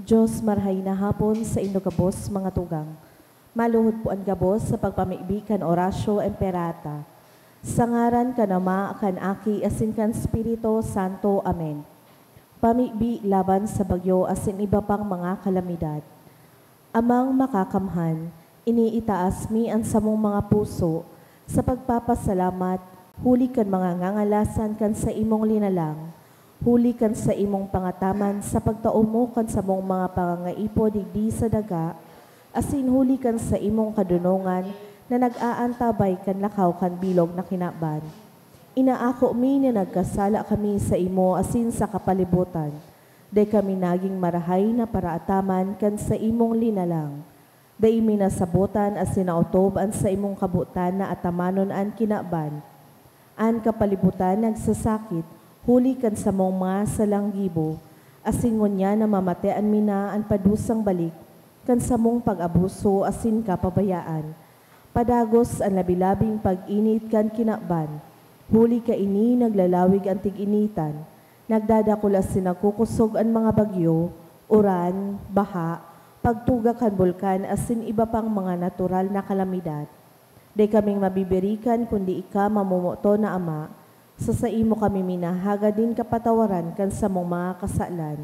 Diyos marhay na hapon sa inyo gabos mga tugang. Maluhod po ang gabos sa pagpamibikan orasyo emperata. Sa ngaran kanama akan aki asin kan Espiritu Santo. Amen. Pamibi laban sa bagyo asin iba pang mga kalamidad. Amang makakamhan, iniitaas mi ang samong mga puso sa pagpapasalamat, huli kan mga ngangalasan kan sa imong linalang. Huli kan sa imong pangataman sa pagtaumo kan sa mong mga pangangaipo digdi sa daga, asin huli kan sa imong kadunongan na nag-aantabay kan lakaw kan bilog na kinaban. Inaako mi na nagkasala kami sa imo asin sa kapalibutan, day kami naging marahay na paraataman kan sa imong linalang. Day mi nasabutan asin nautob an sa imong kabutan na atamanon an kinaban. An kapalibutan nagsasakit, huli kan sa mong mga salanggibo, asin ngunya na mamatean mina ang padusang balik, kan sa mong pag-abuso asin kapabayaan. Padagos ang labilabing pag-init kan kinaban, huli ka ini naglalawig ang tig-initan, nagdadakul asin nagkukusog ang mga bagyo, uran, baha, pagtuga kan bulkan asin iba pang mga natural na kalamidad. Day kaming mabibirikan kundi ika mamumuto na Ama, sa imo kami minahaga din kapatawaran kan sa mong mga kasalan.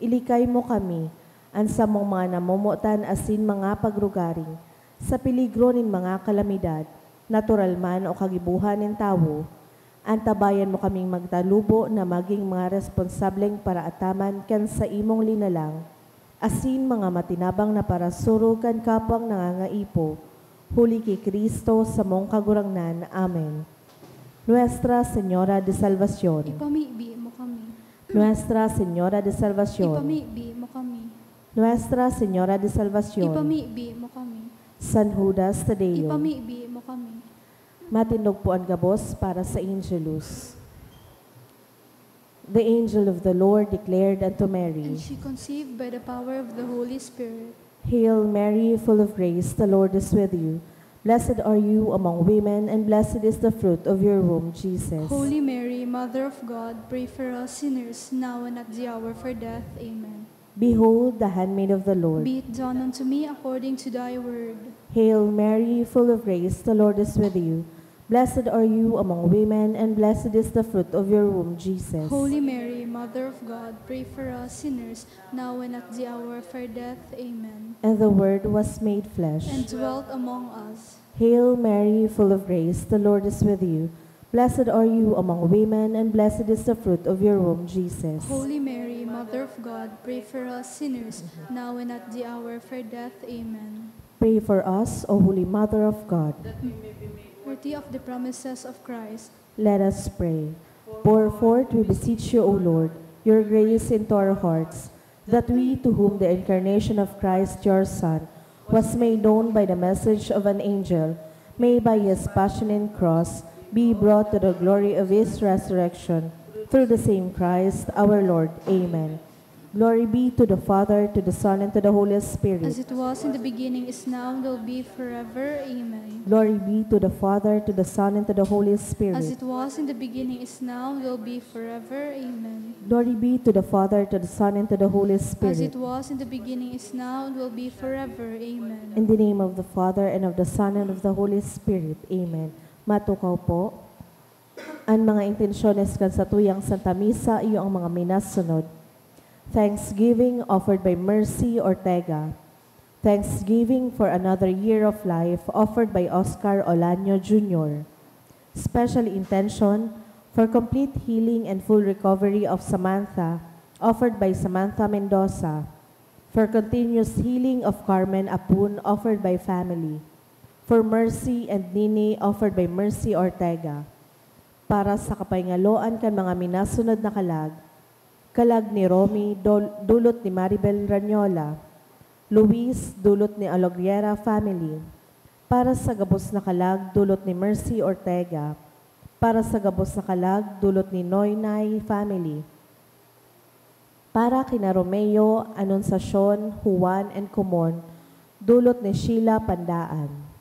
Ilikay mo kami, ang sa mong mga namumutan asin mga pagrugaring, sa peligro nin mga kalamidad, natural man o kagibuhan nin tawo, antabayan mo kaming magtalubo na maging mga responsableng paraataman kan sa imong linalang, asin mga matinabang na parasuro kan kapwang nangangaipo, huli kay Kristo sa mong kagurangnan. Amen. Nuestra Señora de Salvación. Ipamibi mo kami. Nuestra Señora de Salvación. Ipamibi mo kami. Nuestra Señora de Salvación. Ipamibi mo kami. San Judas Tadeo. Ipamibi mo kami. Matindog po ang gabos para sa Angelus. The angel of the Lord declared unto Mary, And she conceived by the power of the Holy Spirit. Hail Mary, full of grace, the Lord is with you. Blessed are you among women, and blessed is the fruit of your womb, Jesus. Holy Mary, Mother of God, pray for us sinners, now and at the hour of our death. Amen. Behold the handmaid of the Lord. Be it done unto me according to thy word. Hail Mary, full of grace, the Lord is with you. Blessed are you among women, and blessed is the fruit of your womb, Jesus. Holy Mary, Mother of God, pray for us sinners, now and at the hour of our death. Amen. And the Word was made flesh. And dwelt among us. Hail Mary, full of grace, the Lord is with you. Blessed are you among women, and blessed is the fruit of your womb, Jesus. Holy Mary, Mother of God, pray for us sinners, now and at the hour of our death. Amen. Pray for us, O Holy Mother of God. Worthy of the promises of Christ. Let us pray. Pour forth, we beseech you, O Lord, your grace into our hearts, that we, to whom the incarnation of Christ, your Son, was made known by the message of an angel, may by his passion and cross be brought to the glory of his resurrection, through the same Christ our Lord. Amen. Glory be to the Father, to the Son, and to the Holy Spirit. As it was in the beginning, is now, and will be forever. Amen. Glory be to the Father, to the Son, and to the Holy Spirit. As it was in the beginning, is now, and will be forever. Amen. Glory be to the Father, to the Son, and to the Holy Spirit. As it was in the beginning, is now, and will be forever. Amen. In the name of the Father, and of the Son, and of the Holy Spirit. Amen. Matukaw po. Ang mga intensyones kan sa tuyang Santa Misa, iyo ang mga minasunod. Thanksgiving offered by Mercy Ortega. Thanksgiving for another year of life offered by Oscar Olaño Jr. Special intention for complete healing and full recovery of Samantha, offered by Samantha Mendoza. For continuous healing of Carmen Apun, offered by family. For Mercy and Nini, offered by Mercy Ortega. Para sa kapayngaloan kan mga minasunod na kalag, kalag ni Romy, dulot ni Maribel Ranyola, Luis, dulot ni Alogriera family. Para sa gabos na kalag, dulot ni Mercy Ortega. Para sa gabos na kalag, dulot ni Noynay family. Para kina Romeo, Anunciacion, Juan, and Kumon, dulot ni Sheila Pandaan.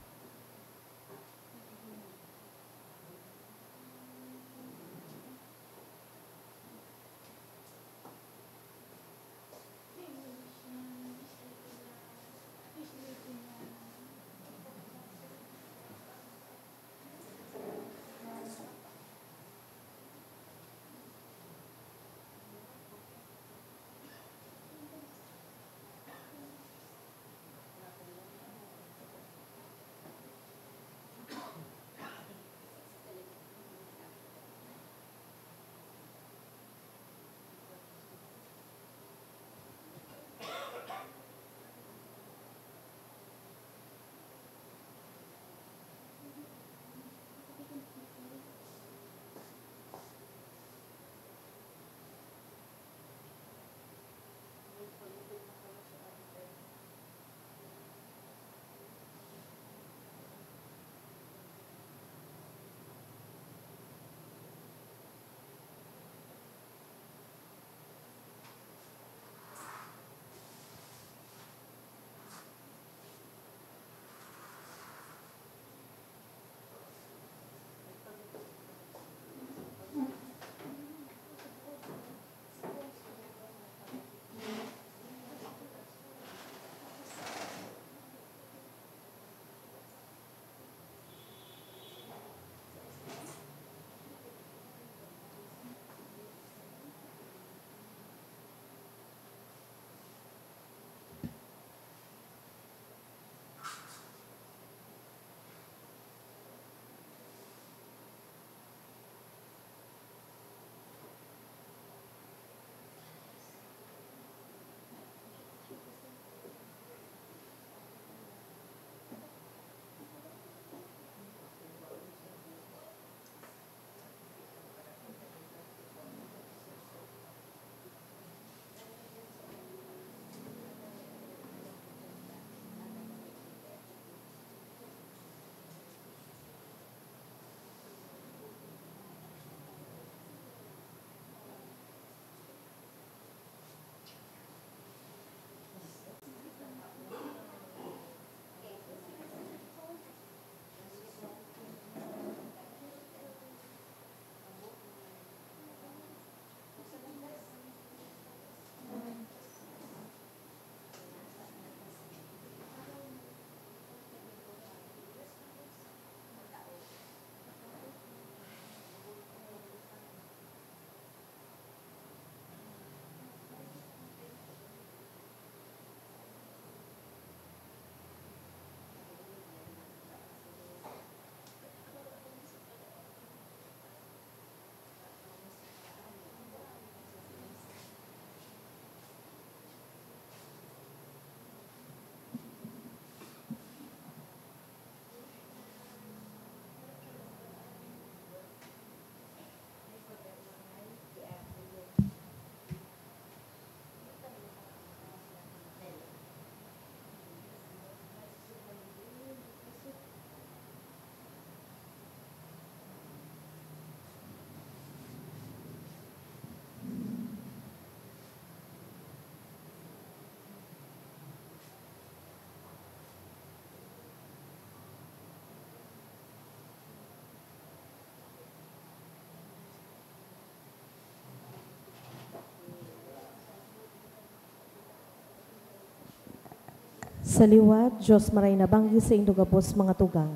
Sa liwat, Diyos maray nabanggi sa indo gabos mga tugang.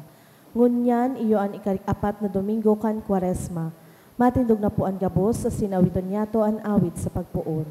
Ngunyan, iyo an ika-4 na Domingo kan Kwaresma. Matindog na po ang gabos sa sinawiton niyato ang awit sa pagpuon.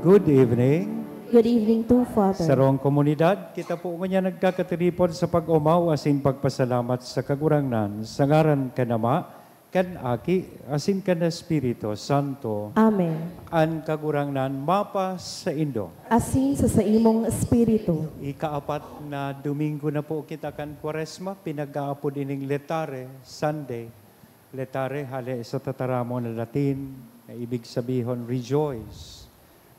Good evening. Good evening to Father. Sa rong komunidad, kita po nga nagkakatiripon sa pag-umaw asin pagpasalamat sa kagurangnan sa ngaran kanama, kan aki, asin kan Espiritu Santo. Amen. An kagurangnan mapa sa Indo. Asin sa imong espiritu. Ika-4 na Domingo na po kita kan Kwaresma, pinag-aapod ining letare, Sunday. Letare, hali sa tataramo na Latin, na ibig sabihon, rejoice.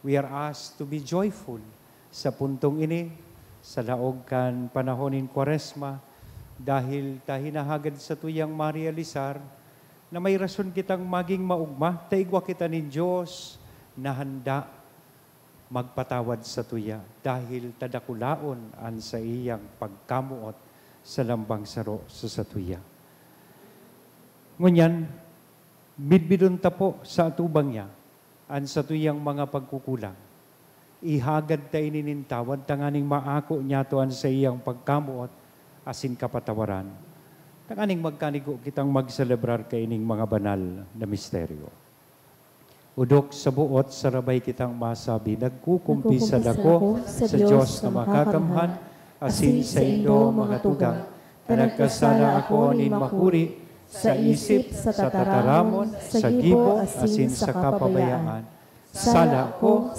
We are asked to be joyful sa puntong ini, sa laog kan panahonin Kwaresma, dahil tahinahagad sa tuyang Maria Lizar, na may rason kitang maging maugma, taigwa kita ni Diyos na handa magpatawad sa tuya, dahil tadakulaon an sa iyang pagkamuot sa lambang saro sa tuya. Ngunyan, bidbidon ta po sa atubang niya, an sa tuyang mga pagkukulang. Ihagad ta ininintawad, tanganing maako niya to an sa iyang pagkamuot, asin kapatawaran. Tanganing magkanigo kitang magselebrar kaining mga banal na misteryo. Udok sa buot, sarabay kitang masabi, nagkukumpi sa dako sa Diyos na makakamhan, asin sa Indo mga tugang, na nagkasala ako nin makuri, sa isip, sa tataramon, sa gibo, asin sa kapabayaan. Sala ko,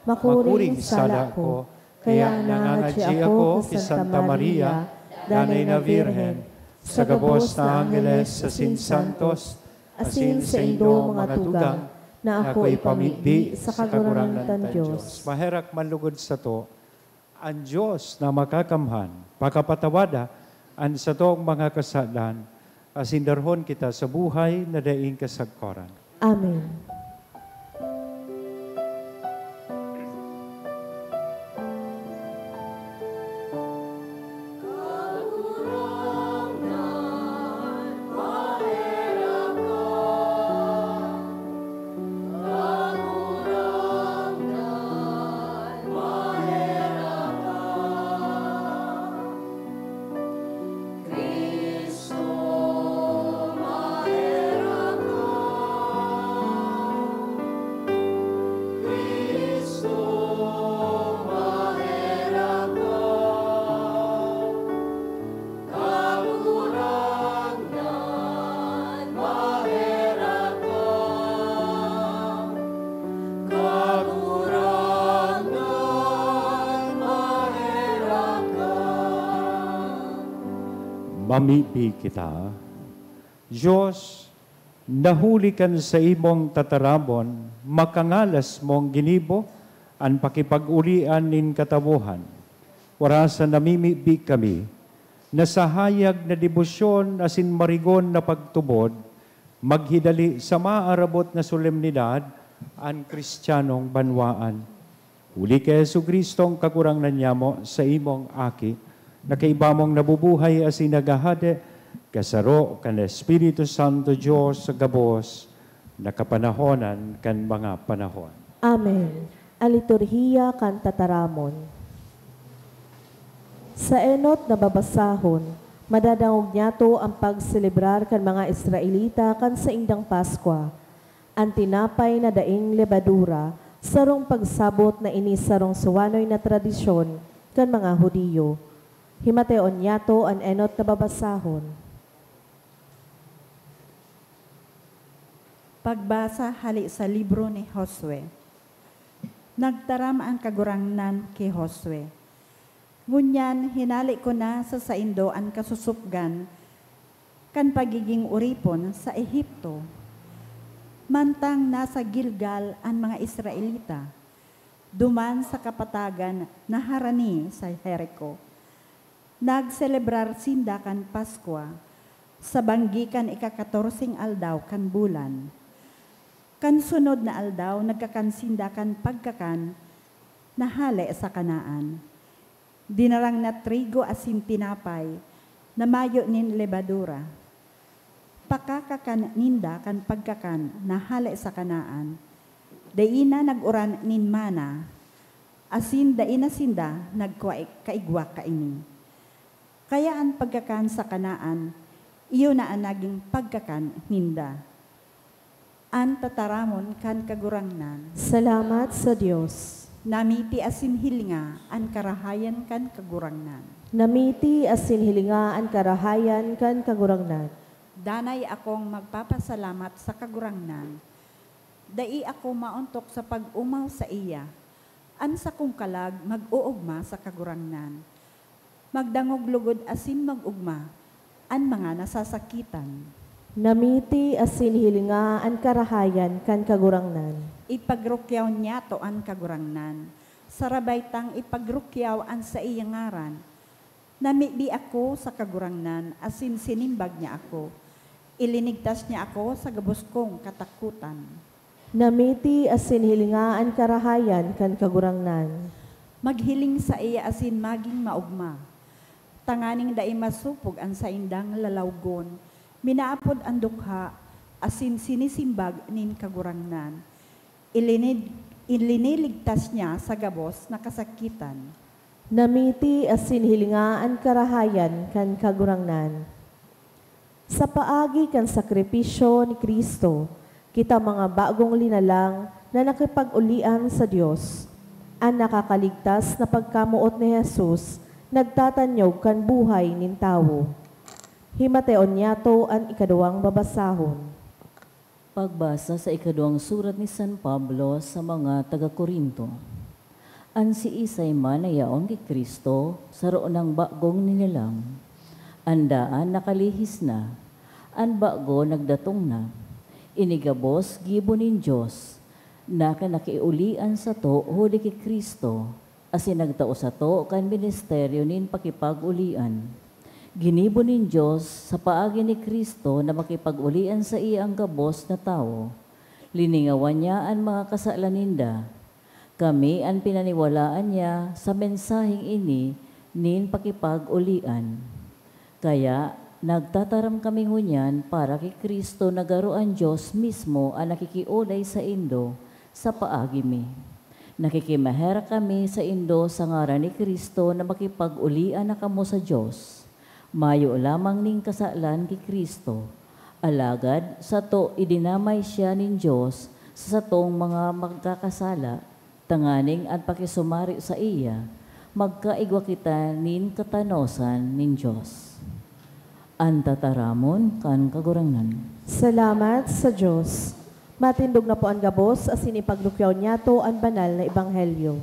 makuring sala ko, kaya nangangadji ako kay Santa Maria, Danay na Virhen, sa gabos na Angeles, asin Santos, asin sa Indo mga tugang, na ako'y pamigbi sa kagurangnan ng Diyos. Maherak manlugod sa to, ang Diyos na makakamhan, pakapatawada, ang sa toong mga kasalan, asin darhon kita sa buhay na daing kasagkoran. Amen. Mamipi kita. Diyos, nahuli kan sa imong tataramon, makangalas mong ginibo, ang pakipag-ulian nin katabuhan. Wara sa namimipi kami, nasahayag na debosyon asin marigon na pagtubod, maghidali sa maarabot na solemnidad, ang Kristiyanong banwaan. Uli kay Jesucristong kakurangnan niya mo sa imong aki, na kaibamong nabubuhay as inagahade, kasaro kan Espiritu Santo Diyos sa gabos, na kapanahonan kan mga panahon. Amen. a liturhiya kan tataramon. Sa enot na babasahon, madadangog niyato ang pagselebrar kan mga Israelita kan sa indang Paskwa, ang tinapay na daing lebadura, sarong pagsabot na inisarong suwanoy na tradisyon kan mga Hudiyo. Himateon niyato ang enot na babasahon. Pagbasa hali sa libro ni Josue. Nagtaram ang kagurangnan kay Josue. Ngunyan, hinali ko na sa saindo ang kasusupgan kan pagiging uripon sa Ehipto. Mantang nasa Gilgal ang mga Israelita, duman sa kapatagan na harani sa Jericho. Nagselebrar sinda kan Paskwa, sa banggi kan ika-14 aldaw kan bulan. Kan sunod na aldaw, nagkakansinda kan pagkakan na hali sa Kanaan. Dinarang na trigo asin tinapay, na mayo nin lebadura. Pakakakan ninda kan pagkakan na hali sa Kanaan. Daina nag-uran nin mana, asin daina sinda nagkaigwa kaini. Kaya ang pagkakan sa Kanaan, iyo na ang naging pagkakan ninda. Ang tataramon kan kagurangnan. Salamat sa Diyos. Namiti asin hilinga ang karahayan kan kagurangnan. Namiti asin hilinga ang karahayan kan kagurangnan. Danay akong magpapasalamat sa kagurangnan. Dai ako mauntok sa pag-umaw sa iya. An sa kong kalag mag-uugma sa kagurangnan. Magdangog lugod asin mag-ugma an mga nasasakitan. Namiti asin hilinga ang karahayan kan kagurangnan. Ipagrukyaw niya to ang kagurangnan. Sarabay tang ipagrukyaw ang sa iyang ngaran. Namibi ako sa kagurangnan, asin sinimbag niya ako. Ilinigtas niya ako sa gabos kong katakutan. Namiti asin hilinga ang karahayan kan kagurangnan. Maghiling sa iya asin maging maugma. Tanganing dai masupog ang sa indang lalawgon. Minaapod ang dukha, asin sinisimbag nin kagurangnan. Iliniligtas niya sa gabos na kasakitan. Namiti asin hilinga ang karahayan kan kagurangnan. Sa paagi kan sakripisyo ni Kristo, kita mga bagong linalang na nakipag-ulian sa Diyos. Ang nakakaligtas na pagkamuot ni Jesus, nagtatanyog kan buhay nin tawo. Himateon niyato ang ikaduwang babasahon. Pagbasa sa ikaduwang surat ni San Pablo sa mga taga-Korinto. An si Isay manayaon kay Kristo sa roon ng bagong ninilang. Andaan nakalihis na, an bago nagdatong na. Inigabos gibo nin Diyos, na nakiulian sa to huli kay Kristo, asin nagtao sa to kan ministeryo nin pakipag-ulian. Ginibo nin Diyos sa paagi ni Kristo na makipag-ulian sa iya ang gabos na tao. Liningawan niya ang mga kasalaninda. Kami ang pinaniwalaan niya sa mensaheng ini nin pakipag-ulian. Kaya nagtataram kami ngunyan para kay Kristo nagaroan Diyos mismo ang nakikiulay sa indo sa paagi mi. Nakikimahera kami sa indo sa ngaran ni Kristo na makipag-ulian na kamo sa Diyos. Mayo lamang ning kasalan kay Kristo. Alagad sa to idinamay siya nin Diyos sa satong mga magkakasala, tanganing at pakisumari sa iya, magkaigwa kita nin katanosan nin Diyos. Ang tataramon kan kagurangnan. Salamat sa Diyos. Matindog na po ang gabos as inipaglukyaw niya to ang banal na ebanghelyo.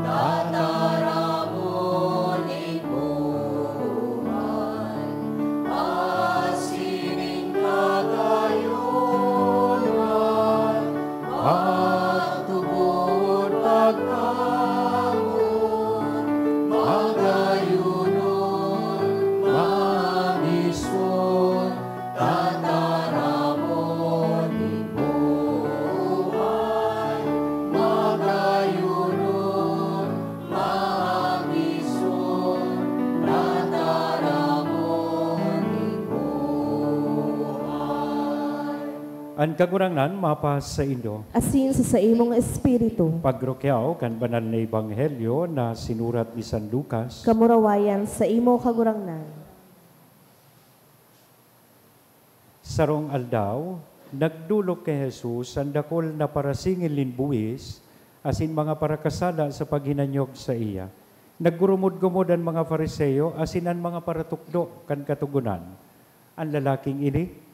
Tataramo Ang kagurangnan, mapas sa Indo. asin sa imong espiritu, Pagrokyaw, kan banal na ebanghelyo na sinurat ni San Lucas. kamurawayan sa imo kagurangnan. Sarong aldaw, nagdulok kay Jesus ang dakol na parasingil linbuwis, asin mga parakasala sa paghinanyog sa iya. Naggurumod-gumod ang mga Fariseo, asin ang mga paratukdo kan katugunan. Ang lalaking ini,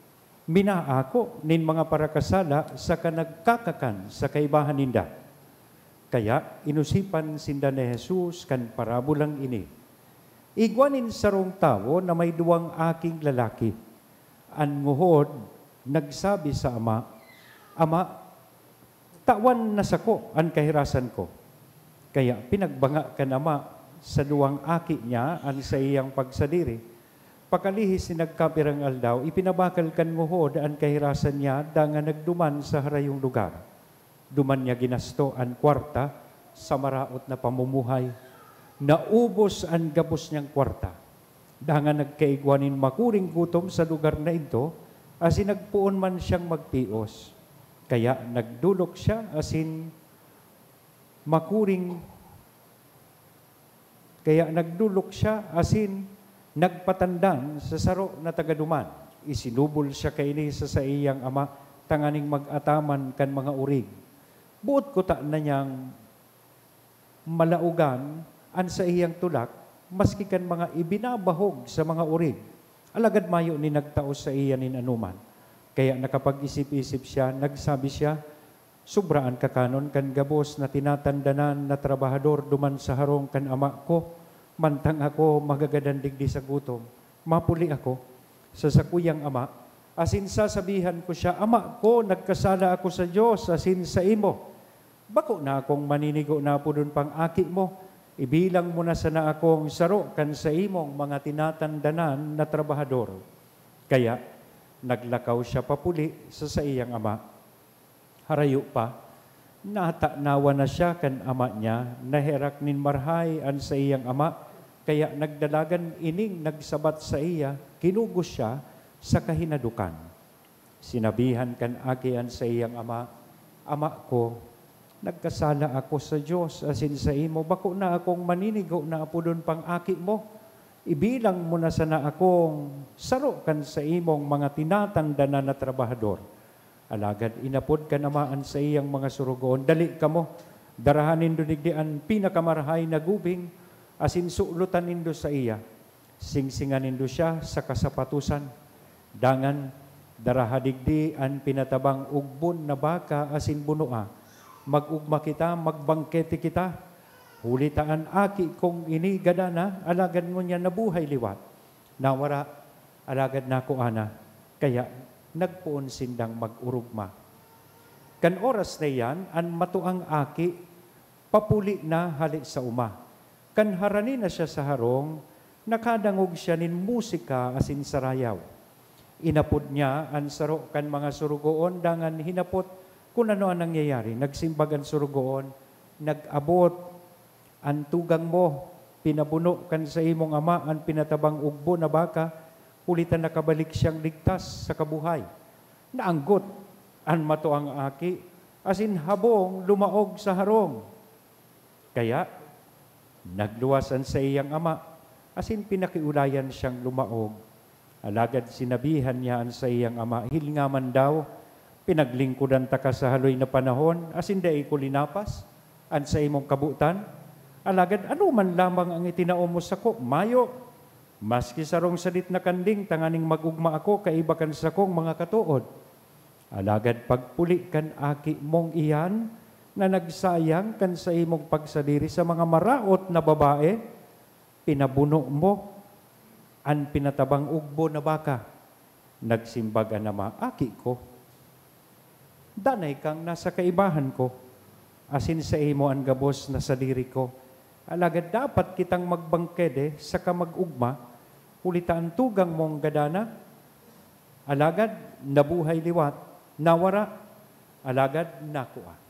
minaako nin mga parakasala sa kanagkakakan sa kaibahan ninda. Kaya inusipan sinda ni Jesus kan parabulang ini. Igwanin sarong tao na may duwang aking lalaki. Ang nguhod nagsabi sa ama, Ama, tawan na sako ang kahirasan ko. Kaya pinagbanga kan ama sa duwang aki niya ang sa iyang pagsadiri. Pakalihis ni nagkapirang aldaw, ipinabakal kan nguhod ang kahirasan niya da nga nagduman sa harayong lugar. Duman niya ginasto ang kwarta sa maraot na pamumuhay. Naubos ang gabos niyang kwarta. Da nga nagkaigwanin makuring gutom sa lugar na ito, asin nagpuon man siyang magpios. Kaya nagdulok siya asin makuring, kaya nagdulok siya asin nagpatandan sa saro na tagaduman. Isinubol siya kaini sa iyang ama, tanganing mag-ataman kan mga urig. Buot ko ta na niyang malaugan an sa iyang tulak, maski kan mga ibinabahog sa mga urig. Alagad mayo ni nagtaos sa iya nin anuman. Kaya nakapag-isip-isip siya, nagsabi siya, subraan ka kanon kan gabos na tinatandanan na trabahador duman sa harong kan ama ko, mantang ako magagadan digdi sa gutom, mapuli ako sa sakuyang ama, asin sasabihan ko siya, Ama ko, nagkasala ako sa Diyos, asin sa imo. Bako na akong maninigo na po dun pang aki mo, ibilang mo na sana akong saro kan sa imong mga tinatandanan na trabahador. Kaya, naglakaw siya papuli sa iyang ama. Harayo pa, natanawa na siya kan ama niya, naherak nin marhay an sa iyang ama, kaya nagdalagan ining nagsabat sa iya, kinugos siya sa kahinadukan. Sinabihan kan akian sa iyang ama, Ama ko, nagkasala ako sa Diyos, asin sa imo, bako na akong maninigo na apudon pang aki mo, ibilang mo na sana akong saro kan sa imong mga tinatandanan na trabahador. Alagad inapod ka namaan sa iyang mga surugoon, dali ka mo, darahanin do digdian pinakamarahay na gubing, asin suulutan nindo sa iya, singsingan nindo siya sa kasapatusan, dangan darahadigdi an pinatabang ugbon na baka asin bunua, magugma kita, magbangkete kita, hulitaan aki kong ini gadana, alagad mo niya nabuhay liwat, nawara alagad na ko ana, kaya nagpuon sindang mag-urugma. Kan oras na yan, an matuang aki, papuli na hali sa uma. Kan harani na siya sa harong, nakadangog siya nin musika asin sarayaw. Inapod niya an saro kan mga surugoon, dangan hinapot kung ano ang nangyayari. Nagsimbag ang surugoon, nag-abot ang tugang mo, pinabuno kan sa imong ama, ang pinatabang ugbo na baka, ulitan nakabalik siyang ligtas sa kabuhay. Naanggot ang matuang aki, asin habong lumaog sa harong. Kaya, nagluwasan sa iyang ama, asin pinakiulayan siyang lumaog. Alagad sinabihan niya sa iyang ama, hilingaman daw, pinaglingkudan ta ka sa haloy na panahon, asin dahi ko linapas, an sa imong kabutan. Alagad, ano man lamang ang itinaom mo sa ko, mayo, maski sarong salit na kanding, tanganing magugma ako, kaibakan sa kong mga katuod. Alagad pagpuli kan aki mong iyan, na nagsayang kan sa imong pagsadiri sa mga maraot na babae, pinabuno mo an pinatabang ugbo na baka. Nagsimbaga nama, aki ko, danay kang nasa kaibahan ko, asin sa imo ang gabos na sadiri ko. Alagad dapat kitang magbangkede sa kamag-ugma, ulitaan tugang mong gadana, alagad nabuhay liwat, nawara, alagad nakuha.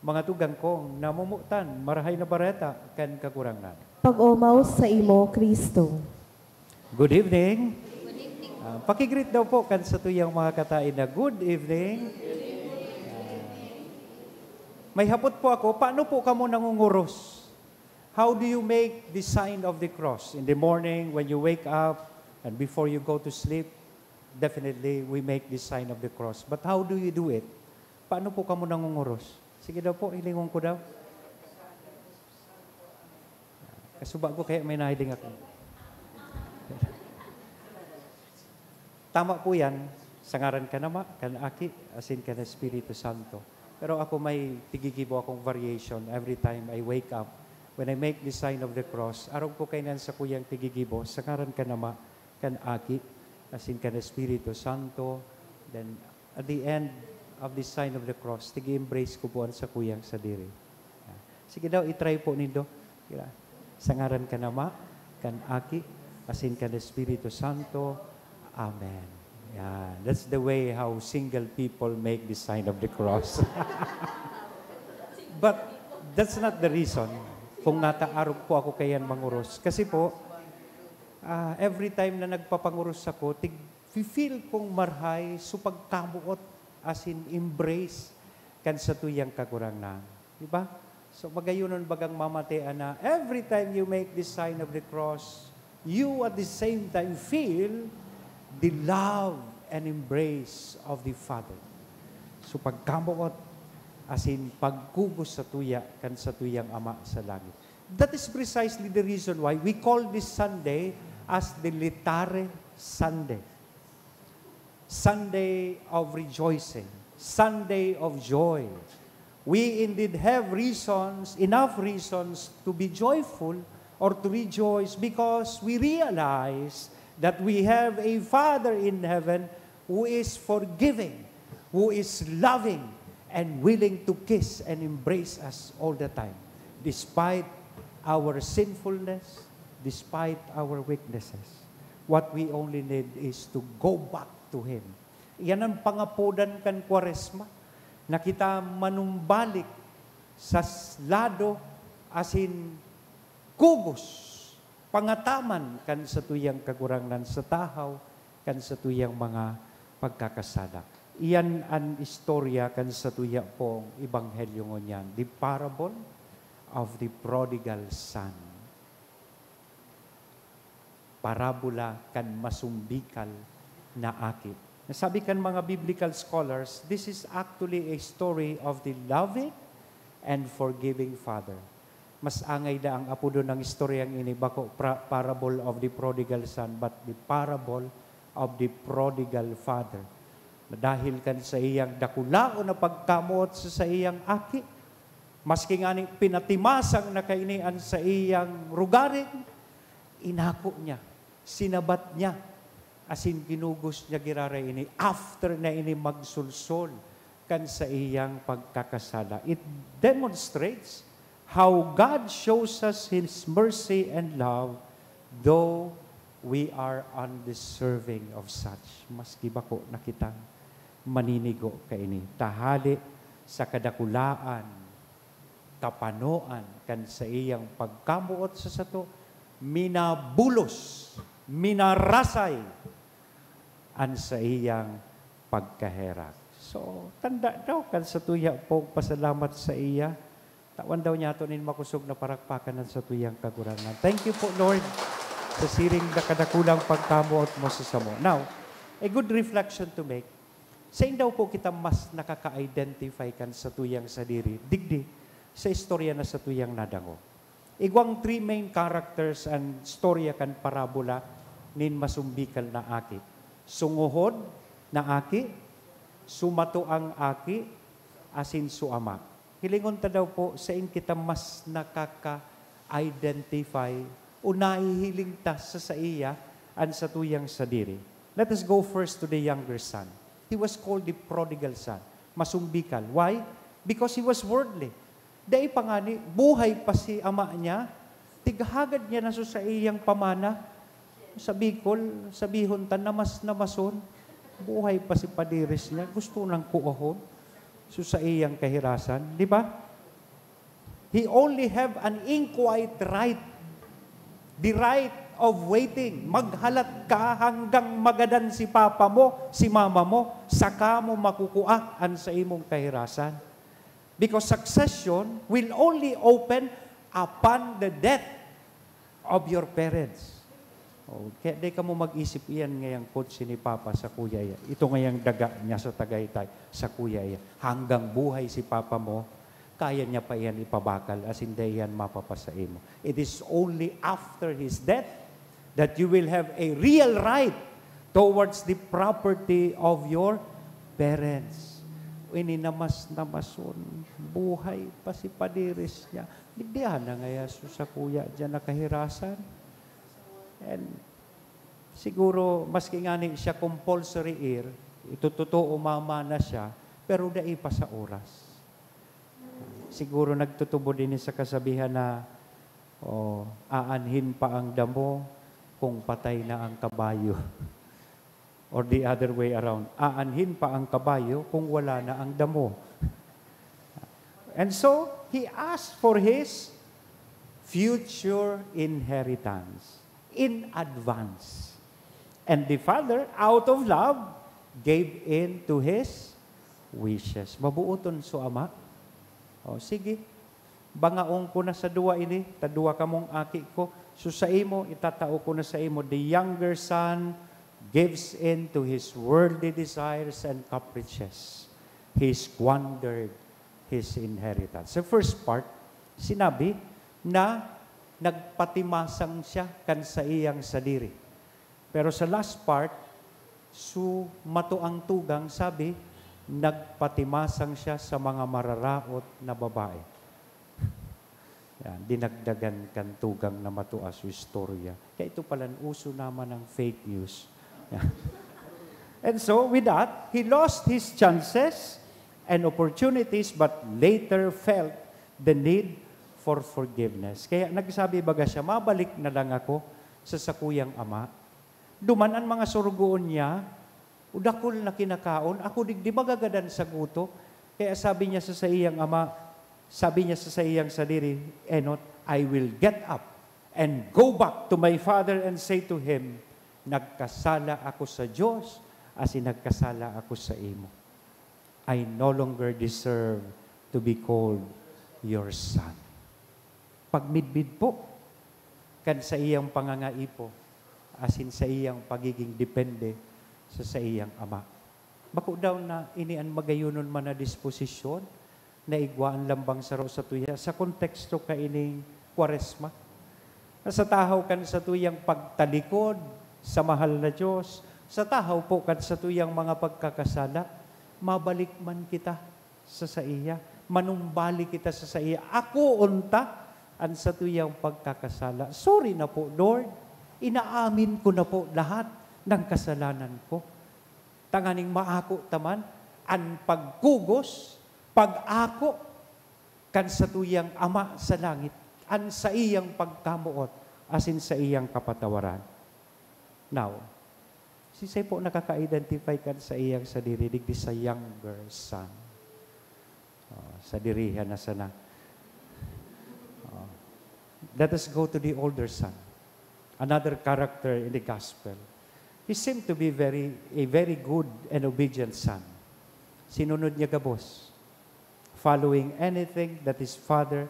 Mga tugang kong namumutan, marahay na bareta, kan kakurangan. Pag-umaw sa imo, Kristo. Good evening. Pakigreet daw po kan sa tuyang mga katain na good evening. May hapot po ako, paano po kamo nangunguros? How do you make the sign of the cross? In the morning, when you wake up, and before you go to sleep, definitely we make the sign of the cross. But how do you do it? Paano po kamo nangunguros? Sige daw po, hilingon ko daw. Kasuba ko kaya may nahiling ako. Tama po yan, sangaran ka nama, kan aki, asin ka na Espiritu Santo. Pero ako may tigigibo akong variation every time I wake up. When I make the sign of the cross, araw ko kainan sa kuyang tigigibo, sangaran ka nama, kan aki, asin ka na Espiritu Santo. Then at the end of the sign of the cross, tigi-embrace ko po sa kuyang sadiri. Sige daw, itry po nindo. Sangaran ka nama, kan aki, asin ka na Espiritu Santo. Amen. Yeah, that's the way how single people make the sign of the cross. But that's not the reason kung nataarog po ako kayan manguros. Kasi po, every time na nagpapanguros ako, feel kong marhay, supagkamuot, as in embrace, kan sa tuyang kakurangnan. Diba? So magayunon bagang mamatean na every time you make the sign of the cross, you at the same time feel the love and embrace of the Father. So pagkamuot, as in pagkugos sa tuya, kan sa tuyang Ama sa langit. That is precisely the reason why we call this Sunday as the Laetare Sunday. Sunday of rejoicing. Sunday of joy. We indeed have reasons, enough reasons to be joyful or to rejoice because we realize that we have a Father in heaven who is forgiving, who is loving, and willing to kiss and embrace us all the time, despite our sinfulness, despite our weaknesses. What we only need is to go back to Him. Yan ang pangapodan kan Kwaresma, na kita manumbalik sa lado asin kugos, pangataman kan sa tuyang kagurangnan sa tahaw, kan sa tuyang mga pagkakasala. Iyan ang istorya kan sa tuya pong Ebanghelyo ngunyan, the parable of the prodigal son. Parabola kan masumbikal na akit. Nasabi kan mga biblical scholars, this is actually a story of the loving and forgiving Father. Mas angay da ang apo doon ng istoryang ini, bako parable of the prodigal son, but the parable of the prodigal father. Dahil kan sa iyang dakulao na pagkamot sa iyang aki, maski nga ni pinatimasang na kainian sa iyang rugaring, inako niya, sinabat niya, asin kinugos niya girara ini, after na ini magsulsol kan sa iyang pagkakasala. It demonstrates how God shows us His mercy and love, though we are undeserving of such. Maski ba ko nakitang maninigo ka ini. Tahali sa kadakulaan, kapanoan, kan sa iyang pagkamuot sa sato, minabulos, minarasay, an sa iyang pagkaherak. So, tanda daw kan sa tuya po, pasalamat sa iya. Tawan daw niya ito nin makusog na parakpakan sa tuyang kagurangan. Thank you po, Lord, sa siring na kadakulang pagkamuot mo sa samo. Now, a good reflection to make. Saan daw po kita mas nakaka-identify kan sa tuyang sadiri? Digdi, sa istorya na sa tuyang nadango. Igwang three main characters and storya kan parabola nin masumbikal na aki. Sunguhod na aki, sumatuang aki, asin suama. Hilingon ta daw po, saan kita mas nakaka-identify o nahihiling ta sa iya an sa tuyang sadiri. Let us go first to the younger son. He was called the prodigal son. Masumbikal. Why? Because he was worldly. Dahil pa nga ni, buhay pa si ama niya, tighagad niya na sa iyang pamana, sa Bicol, sabihon ta namason, buhay pa si padiris niya, gusto nang kuahon, sa iyang kahirasan, di ba? He only have an inquiet right the right of waiting. Maghalat ka hanggang magadan si papa mo, si mama mo, saka mo makukuhaan sa imong kahirasan. Because succession will only open upon the death of your parents. Kaya di ka mo mag-isip iyan ngayang kotse ni Papa sa kuya iya. Ito ngayang daga niya sa Tagaytay sa kuya iya. Hanggang buhay si Papa mo, kaya niya pa iyan ipabakal as hindi yan mapapasain mo. It is only after his death that you will have a real right towards the property of your parents. Ininamas-namason, buhay pa si padiris niya. Digdihan na ngaya sa kuya dyan nakahirasan. And siguro, maski nga ni siya compulsory ear, ito totoo mama na siya, pero dai pa sa oras. Siguro nagtutubo din sa kasabihan na aanhin pa ang damo kung patay na ang kabayo. Or the other way around, aanhin pa ang kabayo kung wala na ang damo. And so, he asked for his future inheritance in advance. And the father, out of love, gave in to his wishes. Mabuoton so ama. Sige, bangaong ko na sa duwa ini, tadua ka mong aki ko, so sa imo, itatao ko na sa imo, the younger son gives in to his worldly desires and caprices. He squandered his inheritance. Sa first part, sinabi na nagpatimasang siya kan sa iyang sadiri. Pero sa last part, matuang tugang, sabi, nagpatimasang siya sa mga mararaot na babae. Yan, dinagdagan kan tugang na matuas yung istorya. Kaya ito pala uso naman ng fake news. Yan. And so, with that, he lost his chances and opportunities but later felt the need for forgiveness. Kaya nagsabi baga siya, mabalik na lang ako sa sakuyang ama. Duman ang mga surugoon niya, udakol na kinakaon, ako di magagadan sa guto. Kaya sabi niya sa iyang ama, sabi niya sa iyang sadiri, Enot, I will get up and go back to my father and say to him, nagkasala ako sa Diyos, as in nagkasala ako sa imo. I no longer deserve to be called your son. Pagmidbid po, kan sa iyang pangangaipo, asin sa iyang pagiging depende sa iyang ama. Bako daw na inian magayunon man na disposisyon, na igwaan lambang saro sa tuya, sa konteksto ka ining Kwaresma. Sa tahaw kan sa tuyang pagtalikod, sa mahal na Diyos, sa tahaw po kan sa tuyang mga pagkakasala, mabalik man kita sa iya, manumbalik kita sa iya. Ako unta, ang sa tuyang pagkakasala. Sorry na po, Lord. Inaamin ko na po lahat ng kasalanan ko. Tanganing maako taman, ang pagkugos, pag-ako, kan sa tuyang ama sa langit, ang sa iyang pagkamuot, asin sa iyang kapatawaran. Now, si Say po nakaka-identify kan sa iyang sa diridig di sa younger son. Sa dirihan na sana. Let us go to the older son, another character in the gospel. He seemed to be a very good and obedient son. Sinunod niya gabos, following anything that his father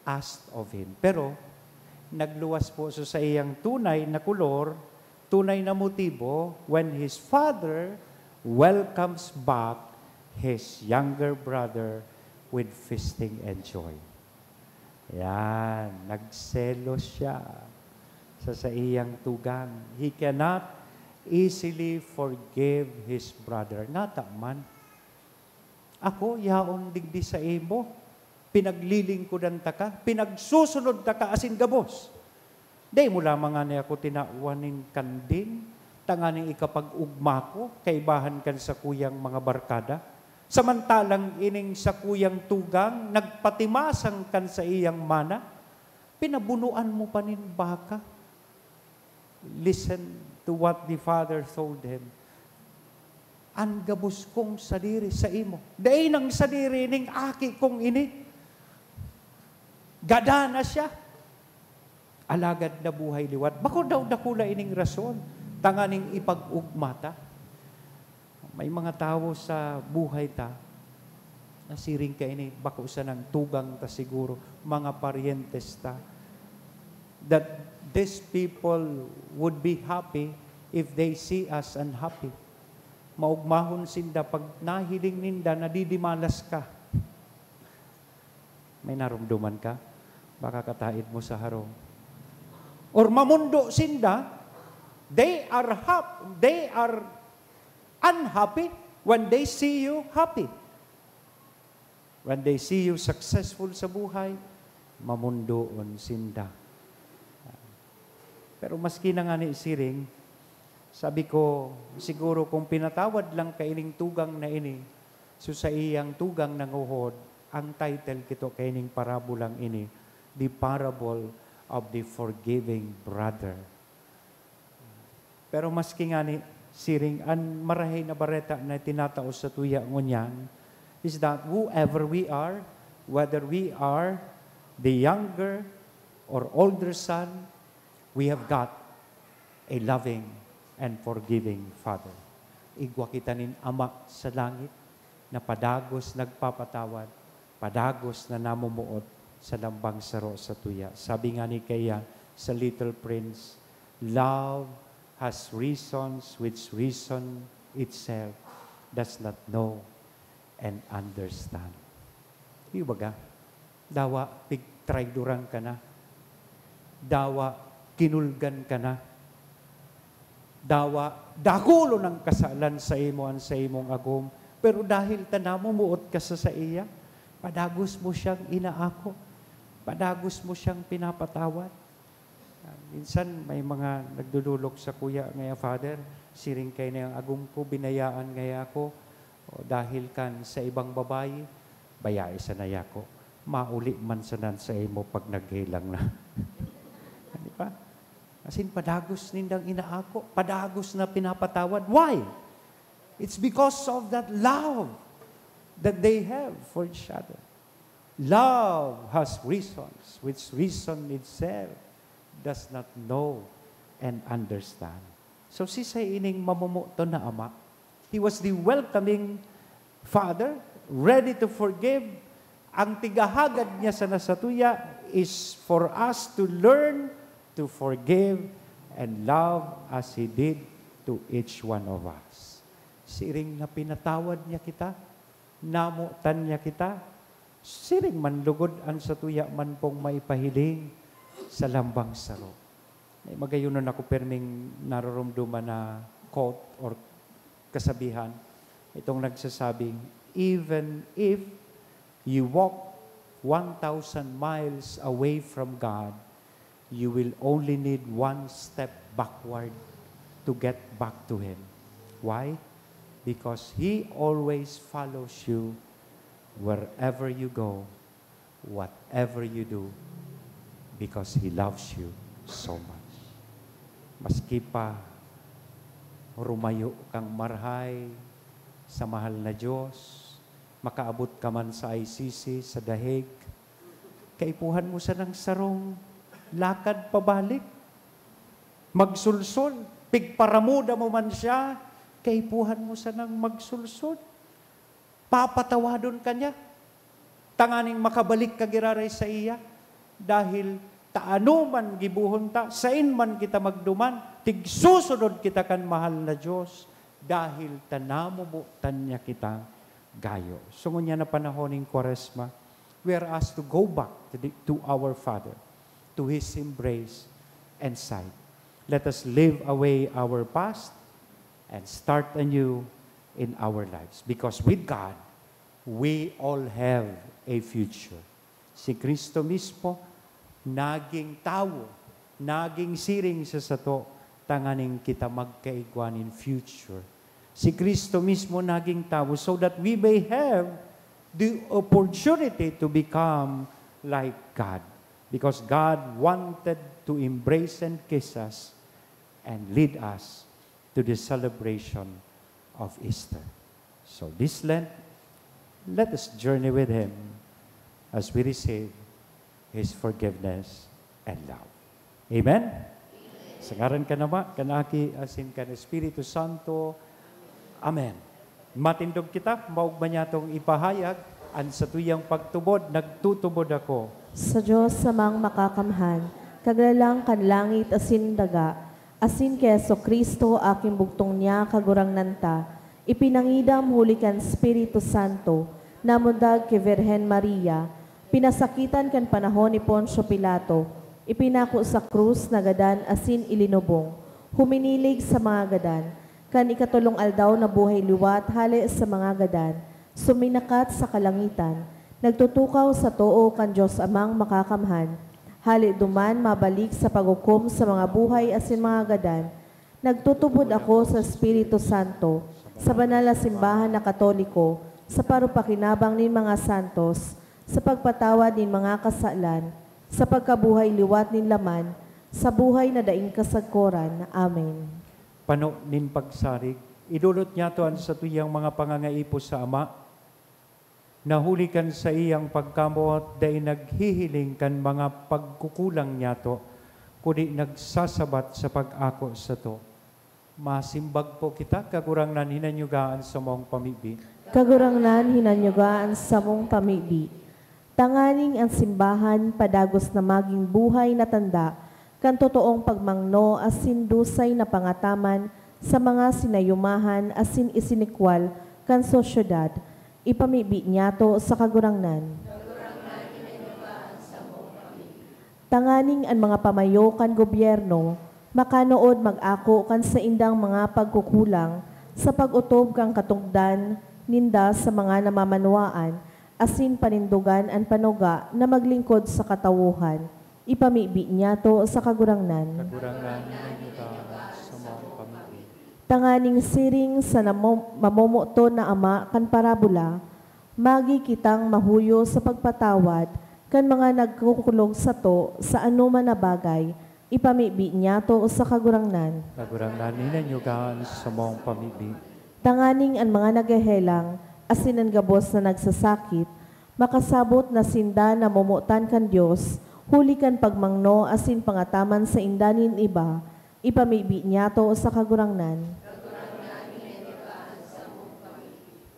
asked of him. Pero, nagluwas po sa iyang tunay na kulor, tunay na motibo, when his father welcomes back his younger brother with feasting and joy. Yan, nagselos siya sa iyang tugang. He cannot easily forgive his brother. Nataman. Ako, yaon digdi sa imo, pinaglilingkudan ta ka, pinagsusunod ta ka asin gabos. Day mo lamang nga niya ako tinauanin kanding, tanganing ikapag-ugma ko, kaibahan kan sa kuyang mga barkada. Samantalang ining sa kuyang tugang, nagpatimasang kan sa iyang mana, pinabunuan mo pa nin baka. Listen to what the father told him. Ang gabos kong sadiri sa imo. Daay nang sadiri ning aki kong ini. Gada na siya. alagad na buhay liwat. Bako daw dakula ining rason, tanganing ipag-ugmata. May mga tao sa buhay ta, nasiring ka ini, bako sa ng tugang ta siguro, mga parientes ta, that these people would be happy if they see us unhappy. Maugmahon sinda, pag nahiling ninda, nadidimalas ka. May narumduman ka, baka kataid mo sa harong. Or mamundo sinda, they are unhappy when they see you happy. When they see you successful sa buhay, mamundoon sinda. Pero maski na nga ni siring, sabi ko, siguro kung pinatawad lang kaining tugang na ini, so sa iyang tugang ng uhod, ang title kito kaining parabolang ini, The Parable of the Forgiving Brother. Pero maski nga ni siring, ang marahay na bareta na tinataos sa tuya ngunyan, is that whoever we are, whether we are the younger or older son, we have got a loving and forgiving Father. Igwa kita nin Ama sa langit na padagos nagpapatawad, padagos na namumuot sa lambang saro sa tuya. Sabi nga ni Kaya sa Little Prince, love has reasons which reason itself does not know and understand. Di ba ga? Dawa, pigtrayduran ka na. Dawa, kinulgan ka na. Dawa, dakulo ng kasalan sa imoan sa imong agom. Pero dahil tanamumuot ka sa iya, padagos mo siyang inaako. Padagos mo siyang pinapatawad. Minsan may mga nagdudulok sa kuya ngaya, Father, siring kay na yung agom ko, binayaan ngaya ako. O dahil kan sa ibang babae, bayay sa naya ko. Mauli man sanan sa imo pag naghilang na. Di ba? Asin padagos nindang inaako, padagos na pinapatawad. Why? It's because of that love that they have for each other. Love has reasons, which reason itself does not know and understand. So si sa ining mamumuto na Ama, He was the welcoming Father, ready to forgive. Ang tigahagad niya sa nasatuya is for us to learn to forgive and love as He did to each one of us. Siring na pinatawad niya kita, namutan niya kita, siring manlugod ang satuya man pong maipahiling sa lambang saro. May magayunan ako perming naroromduman na quote or kasabihan, itong nagsasabing, even if you walk 1,000 miles away from God, you will only need one step backward to get back to Him. Why? Because He always follows you wherever you go, whatever you do, because He loves you so much. Maski pa rumayo kang marhay sa mahal na Diyos, makaabot ka man sa ICC, sa dahig, kaipuhan mo sa ng sarong, lakad pabalik, magsulsol, pigparamuda mo man siya, kaipuhan mo sa nang magsulsol, papatawadon ka niya, tanganing makabalik ka giraray sa iya, dahil taano man gibuhon ta, sain man kita magduman, tigsusunod kita kan mahal na Diyos, dahil tanamubutan niya kita gayo. So ngunya na panahoning Kwaresma, we are asked to go back to our Father, to His embrace and side. Let us live away our past and start anew in our lives. Because with God, we all have a future. Si Kristo mismo, naging tao, naging siring sa sato, tanganing kita magkaigwan in future. Si Kristo mismo naging tao so that we may have the opportunity to become like God. Because God wanted to embrace and kiss us and lead us to the celebration of Easter. So this Lent, let us journey with Him as we receive His forgiveness and love. Amen? Sa ngaran ka nama, kanaki, asin kan Espiritu Santo. Amen. Matindog kita, maugma niya itong ipahayag, an sa tuyang pagtubod, nagtutubod ako. Sa Diyos samang makakamhan, kaglalang kan langit asin daga, asin kay Kristo aking bugtong niya kagurang nanta, ipinangidam huli kan Espiritu Santo, namundag kay Virhen Maria, pinasakitan kan panahon ni Poncio Pilato, ipinako sa krus na gadan asin ilinubong, huminilig sa mga gadan, kan ikatulong aldaw na buhay liwat hali sa mga gadan, suminakat sa kalangitan, nagtutukaw sa too kan Diyos amang makakamhan, hali duman mabalik sa paghukom sa mga buhay asin mga gadan, nagtutubod ako sa Espiritu Santo, sa banal na simbahan na Katoliko, sa parupakinabang nin mga santos, sa pagpatawad nin mga kasalan, sa pagkabuhay liwat nin laman, sa buhay na daing kasagkoran. Amen. Pano nin pagsarig, idulot niya to sa tuyang mga pangangaipo sa Ama, nahulikan sa iyang pagkamot, dahil naghihiling kan mga pagkukulang niya to, kundi nagsasabat sa pag-ako sa to. Masimbag po kita, kagurang nan hinanyugaan sa mong pamibi. Kagurang nan hinanyugaan sa mong pamibi. Tanganing ang simbahan, padagos na maging buhay na tanda, kan totoong pagmangno asin dusay na pangataman sa mga sinayumahan asin isinikwal kan sosyudad, ipamibi niya to sa kagurangnan. Tanganing ang mga pamayo kan gobyerno, makanood mag-ako kan sa indang mga pagkukulang sa pag-utob kang katungdan ninda sa mga namamanuaan, asin panindugan ang panuga na maglingkod sa katawuhan, ipamibi niya to sa kagurangnan. Kagurangnan hinanyugaan sa mong pamibi. Tanganing siring sa mamumuto na ama kan parabola, magi kitang mahuyo sa pagpatawad kan mga nagkukulog sa to sa anuman na bagay, ipamibi niya to sa kagurangnan. Kagurangnan hinanyugaan sa mong pamibi. Tanganing ang mga nagahelang, asin ang gabos na nagsasakit, makasabot na sinda na mumutan kan Diyos, huli kan pagmangno asin pangataman sa indanin iba, ipamibi niya to sa kagurangnan.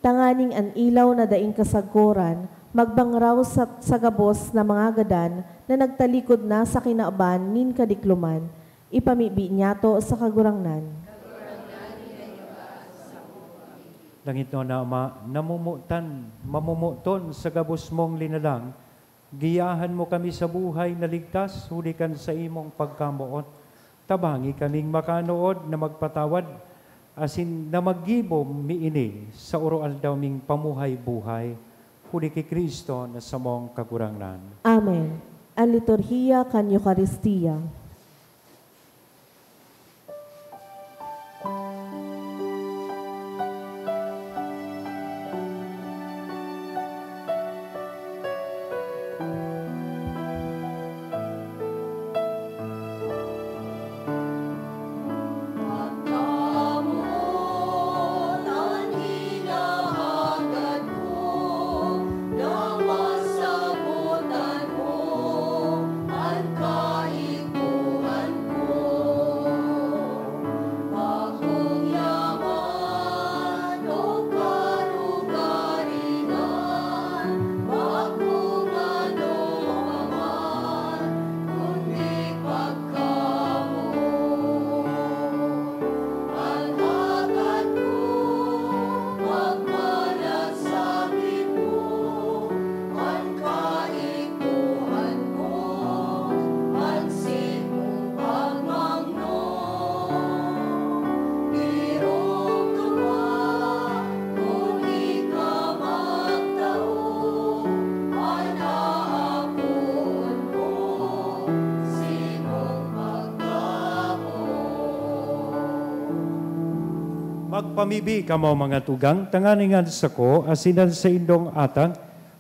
Tanganing ang ilaw na daing kasagkuran, magbangraw sa gabos na mga gadan na nagtalikod na sa kinaaban nin kadikluman, ipamibi niya to sa kagurangnan. Langit no na Ama, mamumuton sa gabos mong linalang, giyahan mo kami sa buhay na ligtas, hulikan sa imong pagkamuot. Tabangi kaming makanood na magpatawad, asin na maggibo miini sa uroal daw ming pamuhay-buhay, huli kay Kristo na sa mong kagurangnan. Amen. Ang liturhiya kan Eucharistia. Magpamibi kamo mga tugang, tanganingan sa ko, asinan sa indong atang,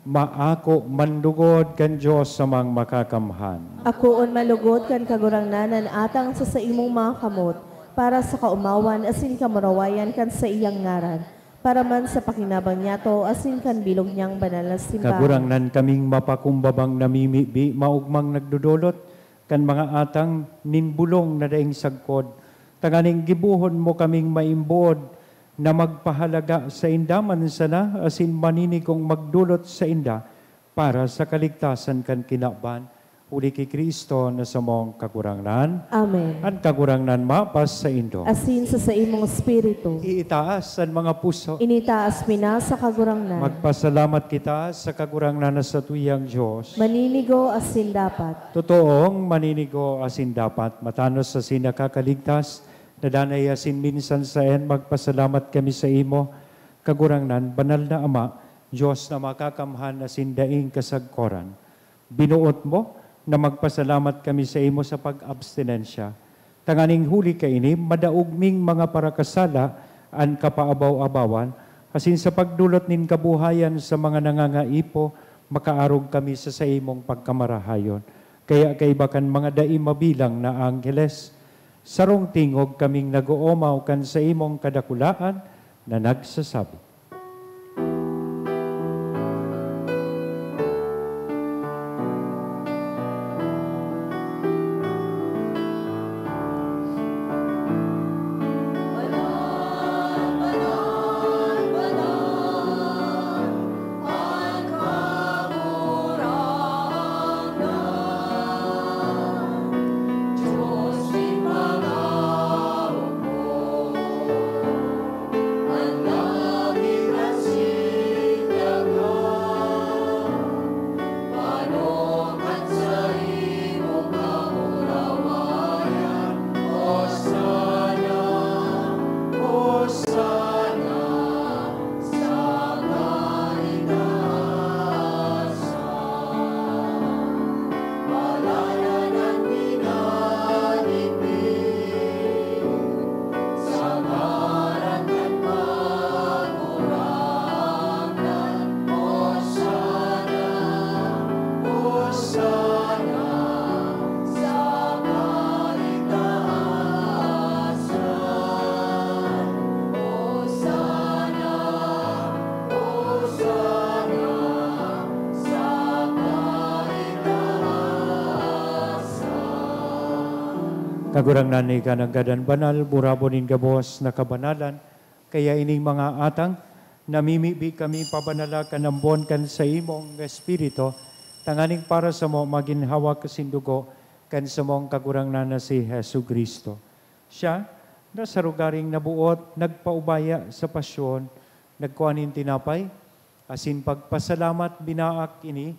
maako mandugod kan Diyos sa mang makakamhan. Akoon malugod kan kagurangnanan atang sa imong mga kamot, para sa kaumawan asin kamurawayan kan sa iyang ngaran, para man sa pakinabang niya to asin kan bilog niyang banal na simbahan. Kagurangnan kaming mapakumbabang namimibi, maugmang nagdudulot, kan mga atang ninbulong na daing sagkod. Tanganing gibuhon mo kaming maimbod na magpahalaga sa indaman sana asin manini kong magdulot sa inda para sa kaligtasan kan kinaban. Uli kay Kristo na sa mong kagurangnan. Amen. Ang kagurangnan mapas sa indo. Asin sa imong espiritu, Iitaas ang mga puso. initaas mina sa kagurangnan. Magpasalamat kita sa kagurangnan na sa tuyang Diyos. Maninigo asin dapat. Totoong maninigo asin dapat. Matanos sa sinakakaligtas. Nadanay asin minsan sa en. Magpasalamat kami sa imo. Kagurangnan, banal na Ama, Diyos na makakamhan asin daing kasagkoran. Binuot mo na magpasalamat kami sa imo sa pag-abstinensya. Tanganing huli kaini, madaugming mga parakasala an kapaabaw-abawan, asin sa pagdulot nin kabuhayan sa mga nangangaipo, makaarog kami sa imong pagkamarahayon. Kaya kaibakan mga daim mabilang na anggeles, sarong tingog kaming nag-uumaw kan sa imong kadakulaan na nagsasabi. Kagurangnan ni kananggadan banal, burabonin gabos na kabanalan, kaya ining mga atang, namimibi kami pabanala kanambon kan sa imong espiritu, tanganing para sa mo maginhawa kasindugo, kan sa mong kagurangnan na si Jesu Kristo. Siya, na sa rugaring nabuot, nagpaubaya sa pasyon, nagkuhanin tinapay, asin pagpasalamat binaak ini,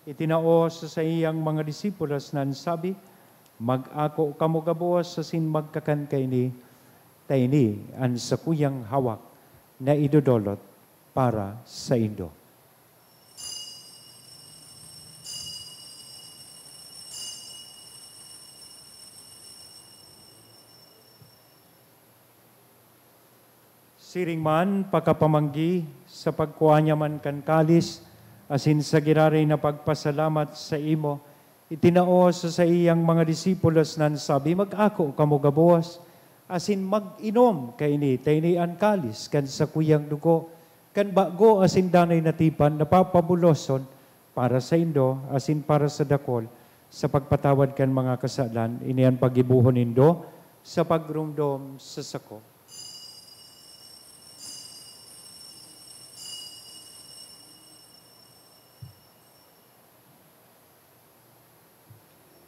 itinao sa iyang mga disipulos na sabi, mag-ako kamo gabuos sa sin magkakan kaini, taini an sa kuyang hawak na idodolot para sa indo. Siring man, pagkapamanggi sa pagkuha man kan kalis, asin sa giraray na pagpasalamat sa imo, itinao sa iyang mga disipulos nan sabi, mag-ako kamo gabuos, asin mag-inom kaini, taini an kalis, kan sa kuyang dugo, kan bago asin danay natipan, napapabuloson, para sa indo, asin para sa dakol, sa pagpatawad kan mga kasalan, inian pagibuhon indo, sa pagrumdom sa sako.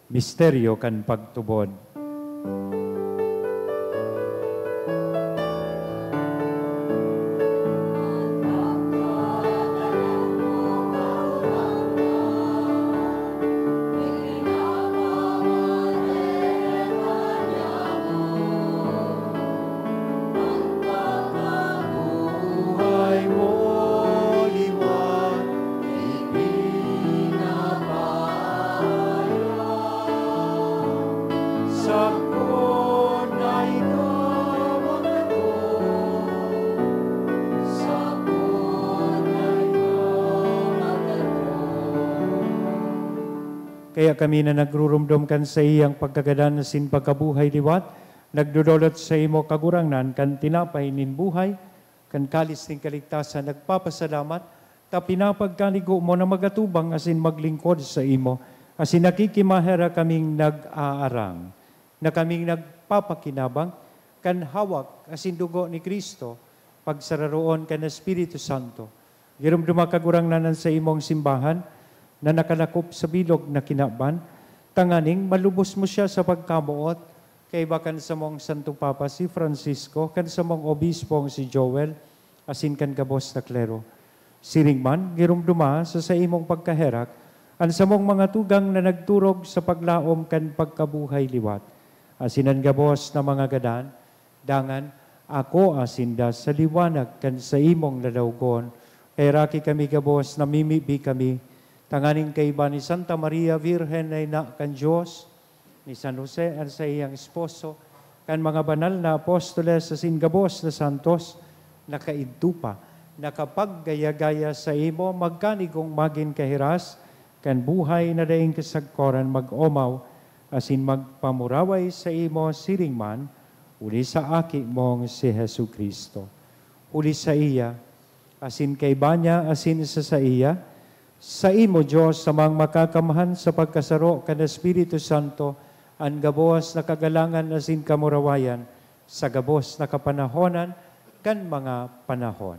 Misteryo kan pagtubod. Kaya kami na nagrurumdum kan sa iyang pagkagadan sin pagkabuhay liwat, nagdudolot sa imo kagurangnan kan tinapay nin buhay, kan kalis nin kaligtasan, nagpapasalamat, ta pinapagkaligo mo na magatubang asin maglingkod sa imo, Asin nakikimahera kaming nag-aarang, na kaming nagpapakinabang, kan hawak asin dugo ni Kristo, pagsararoon kan Espiritu Santo. Girum dumakagurang nanan sa imong simbahan, na nakalakop sa bilog na kinaban, tanganing malubos mo siya sa pagkamuot, kay bakan sa mong Santo Papa si Francisco, kan sa mong obispong si Joel, asin kan gabos na klero. Siring man, girum duma sa imong pagkaherak, an sa mong mga tugang na nagturog sa paglaom kan pagkabuhay liwat. Asinan gabos na mga gadan, dangan, ako asinda sa liwanag kan sa imong lalawgon, kay raki kami gabos na mimibi kami, tanganing kay iba ni Santa Maria Virgen na ina kan Diyos, ni San Jose ang sa iyang esposo, kan mga banal na apostoles asin gabos na santos, nakaidtupa, nakapaggaya-gaya sa imo, magkanigong magin kahiras, kan buhay na daing kasagkoran mag-omaw, asin magpamuraway sa imo siringman, uli sa aki mong si Hesu Kristo. Uli sa iya, asin kay banya, asin sa iya, sa imo Diyos samang makakamahan sa pagkasaro kan Espiritu Santo, ang gabos na kagalangan asin kamurawayan, sa gabos na kapanahonan, kan mga panahon.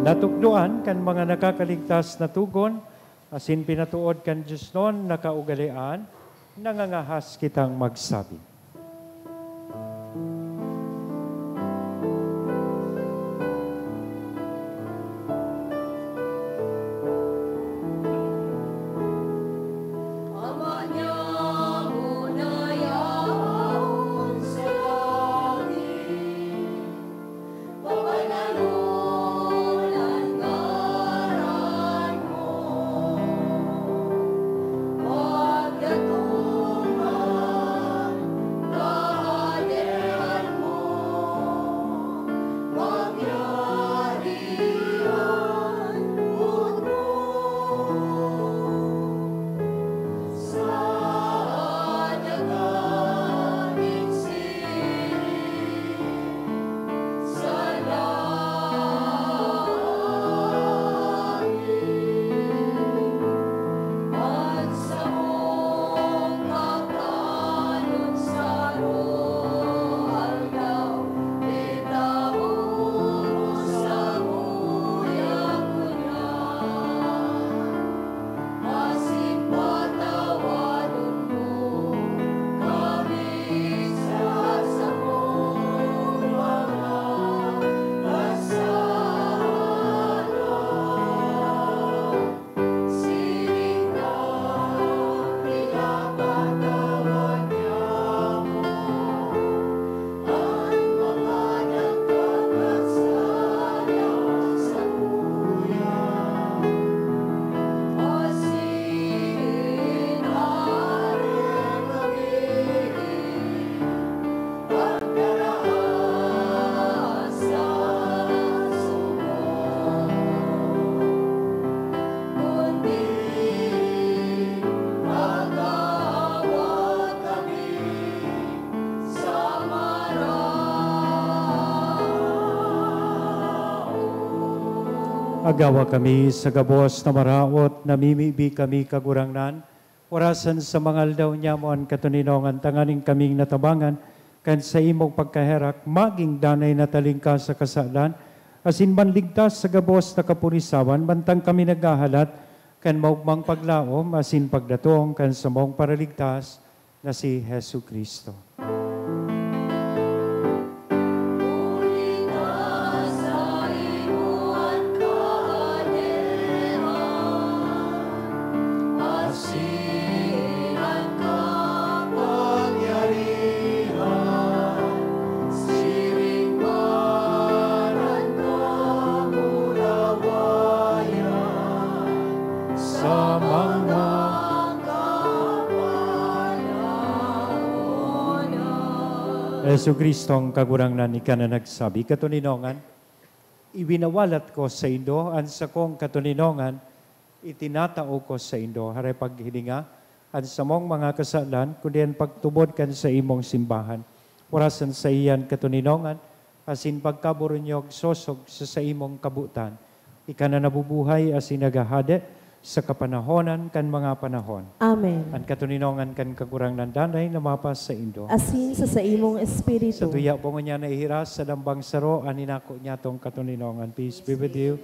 Natukduan kan mga nakakaligtas na tugon, asin pinatuod kan Diyos noon nakaugalian, nangangahas kitang magsabi. Agawa kami sa gabos na maraot, namimibi kami kagurangnan, orasan sa mga aldaw niya mo ang katuninongan, tanganing kaming natabangan, kan sa imong pagkaherak, maging danay na talingka sa kasalan, asin manligtas sa gabos na kapurisawan, bantang kami naghahalat, kan maugmang paglaom, asin pagdatong, kan sa mong paraligtas, na si Hesu Kristo. Yesu Kristo ang kagurangnan ika na nagsabi, katuninongan, ibinawalat ko sa Indo, an sa kong katuninongan, itinatao ko sa Indo, haray paghilinga, an sa mong mga kasalan, kundi ang pagtubod kan sa imong simbahan. Orasan sa iyan katuninongan, asin pagkaburunyog sosog sa imong kabutan. Ika na nabubuhay asin nagahade, sa kapanahonan kan mga panahon. Amen. Ang katuninongan kan kagurangnan danay na mapas sa Indo. Asin sa imong espiritu. Sa tuya po niya na ihiras sa lambang saro, aninako niya tong katuninongan. Peace be with you.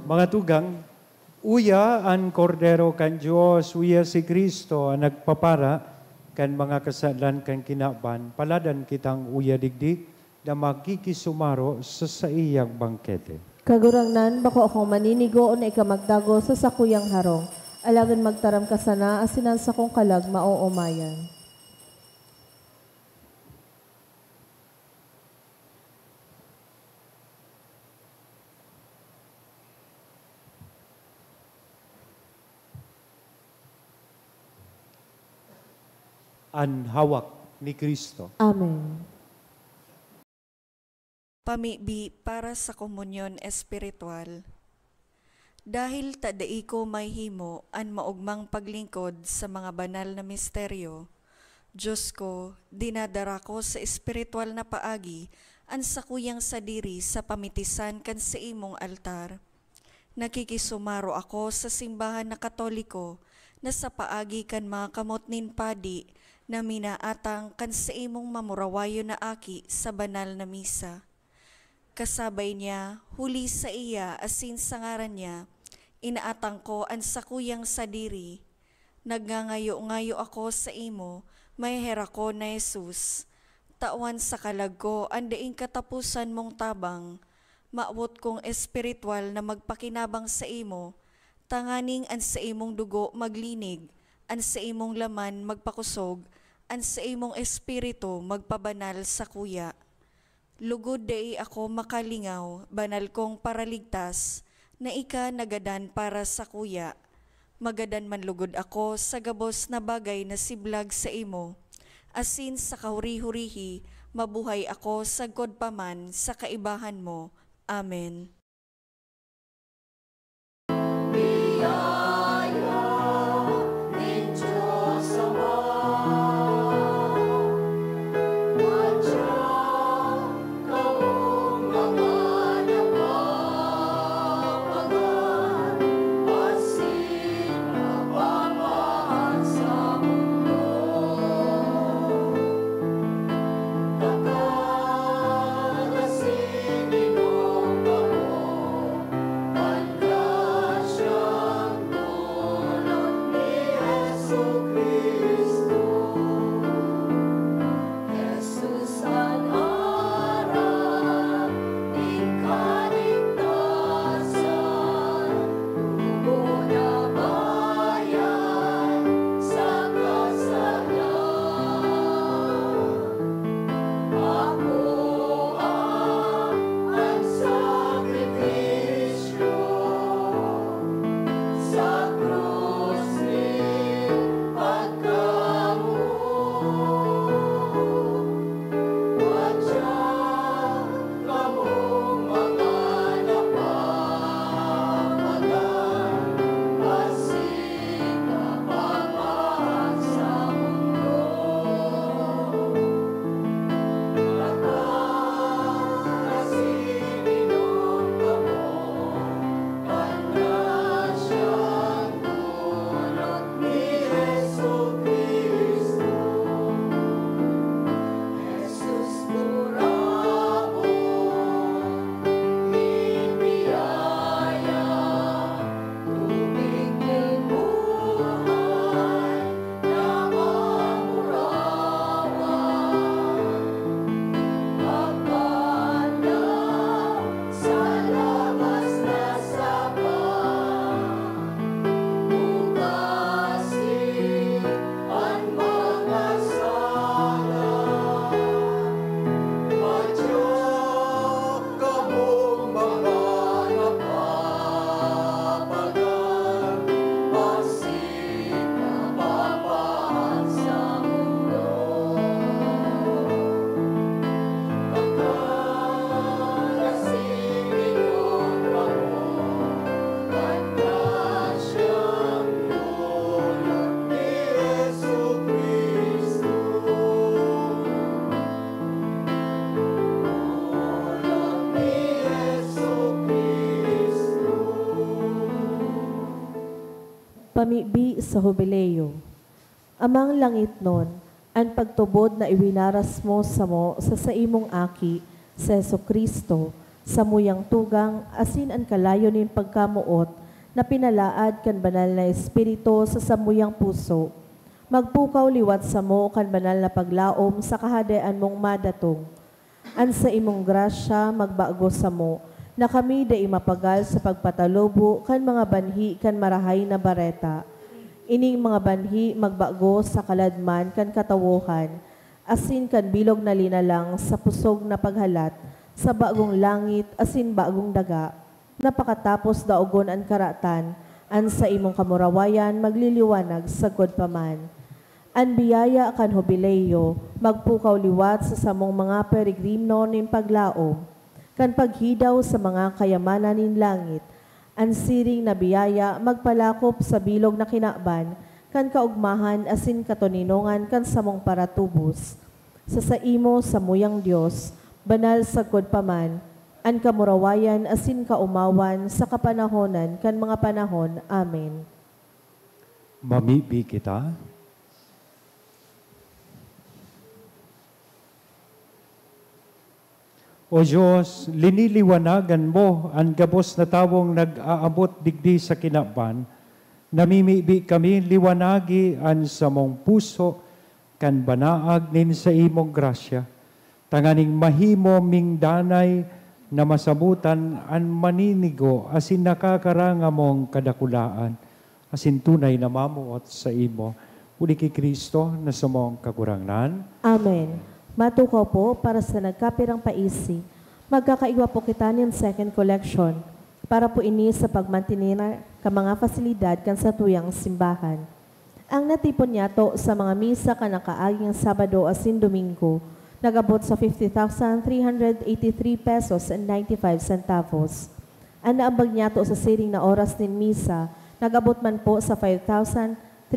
Mga tugang, uya ang kordero kan Diyos, uya si Kristo ang nagpapara kan mga kasalan kan kinaban, paladan kitang uya digdi na makikisumaro sa iyang bangkete. Kagurangnan, bako akong maninigo o na ikamagdago sa sakuyang harong. Alagan magtaram ka sana, asinan sa kong kalag mauumayan. Ang hawak ni Kristo. Amen. Pamibi para sa komunyon espiritual. Dahil tadai ko may himo an maugmang paglingkod sa mga banal na misteryo, Diyos ko, dinadara ko sa espiritual na paagi an sakuyang sadiri sa pamitisan kan sa imong altar. Nakikisumaro ako sa simbahan na Katoliko na sa paagi kan mga kamot nin padi na minaatang kan sa imong mamurawayo na aki sa banal na misa. Kasabay niya, huli sa iya asin sa ngaran niya, inaatang ko ang sakuyang sadiri. Nagngangayo-ngayo ako sa imo, may hera ko na Jesus. Tawan sa kalag ko, andaing katapusan mong tabang. Maawot kong espiritual na magpakinabang sa imo, tanganing an sa imong dugo maglinig, an sa imong laman magpakusog, an sa imong espiritu magpabanal sa kuya. Lugod dai ako makalingaw, banal kong paraligtas, na ika nagadan para sa kuya. Magadan man lugod ako sa gabos na bagay na siblag sa imo. Asin sa kahuri-hurihi, mabuhay ako sa godpaman sa kaibahan mo. Amen. Pamibi sa Jubileo. Amang langit nun, ang pagtubod na iwinaras mo sa imong aki, sa Jesucristo, sa muyang tugang, asin ang kalayo nin pagkamuot, na pinalaad kan banal na Espiritu sa samuyang puso. Magpukaw liwat sa mo kan banal na paglaom sa kahadean mong madatong. An sa imong grasya magbago sa mo, na kami da imapagal sa pagpatalubo kan mga banhi kan marahay na bareta. Ining mga banhi magbago sa kaladman kan katawuhan, asin kan bilog na linalang sa pusog na paghalat, sa bagong langit asin bagong daga. Napakatapos daogon ang karatan, an sa imong kamurawayan magliliwanag sagod paman. An biyaya kan Jubileo, magpukaw liwat sa samong mga peregrino nin paglaom, kan paghidaw sa mga kayamanan nin langit, an siring na biyaya magpalakop sa bilog na kinaban, kan kaugmahan asin katoninongan kan samong paratubos. Sa imo sa muyang Dios, banal sagod paman, an kamurawayan asin kaumawan sa kapanahonan kan mga panahon. Amen. Mamibi kita. O Diyos, liniliwanagan mo ang gabos na tawong nag-aabot digdi sa kinaban, namimibi kami liwanagi an sa mong puso, kan banaag nin sa imong grasya, tanganing mahimo ming danay na masabutan an maninigo asin nakakaranga mong kadakulaan, asin tunay na mamuot sa imo. Uli kay Kristo na sa mong kagurangnan. Amen. Matukaw po para sa nagkapirang paisi. Magkakaigwa po kita ng second collection para po ini sa pagmantinina ka mga fasilidad kan sa tuyang simbahan. Ang natipon niya to sa mga misa ka nakaaging Sabado asin Domingo, nagabot sa 50,383 pesos and 95 centavos. Ang naambag niya to sa siring na oras din misa, nagabot man po sa 5,395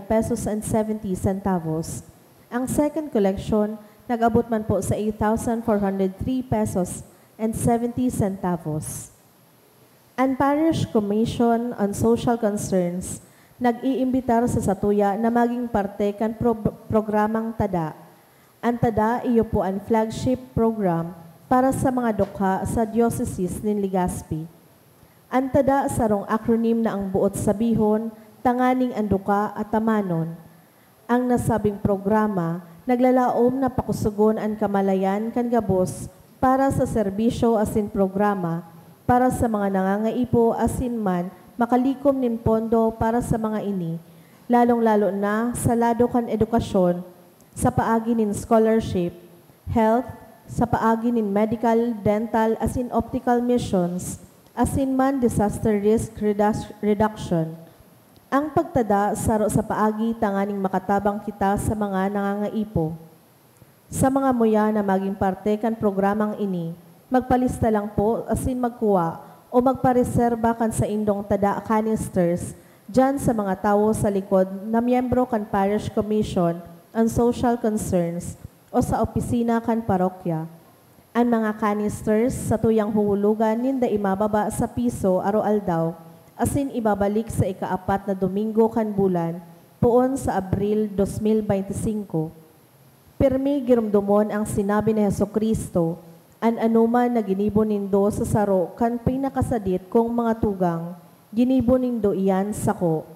pesos and 70 centavos. Ang second collection, nag-abot man po sa 8,403 pesos and 70 centavos. Ang Parish Commission on Social Concerns, nag-iimbitar sa satuya na maging parte kan programang TADA. Ang TADA iyo po ang flagship program para sa mga dukha sa Diocese nin Legazpi. Ang TADA sarong acronym na ang buot sabihon, tanganing ang duka at tamanon. Ang nasabing programa, naglalaom na pakusugon ang kamalayan kan gabos para sa serbisyo asin programa para sa mga nangangaipo asin man makalikom nin pondo para sa mga ini, lalong-lalo na sa lado kan edukasyon, sa paagi nin scholarship, health, sa paagi nin medical, dental asin optical missions, asin man disaster risk reduction. Ang pagtada saro sa paagi tanganing makatabang kita sa mga nangangaipo. Sa mga muya na maging parte kan programang ini, magpalista lang po asin magkuha o magpareserba kan sa indong tada canisters dyan sa mga tao sa likod na miyembro kan Parish Commission on Social Concerns o sa opisina kan parokya. Ang mga canisters sa tuyang huhulugan ninda imababa sa piso aro-aldaw asin ibabalik sa ika-4 na Domingo kan bulan, poon sa Abril 2025. Pirmi girumdumon ang sinabi ni Jesucristo, an anuman na ginibo nindo sa saro kan pinakasadit kong mga tugang, ginibo nindo iyan sako.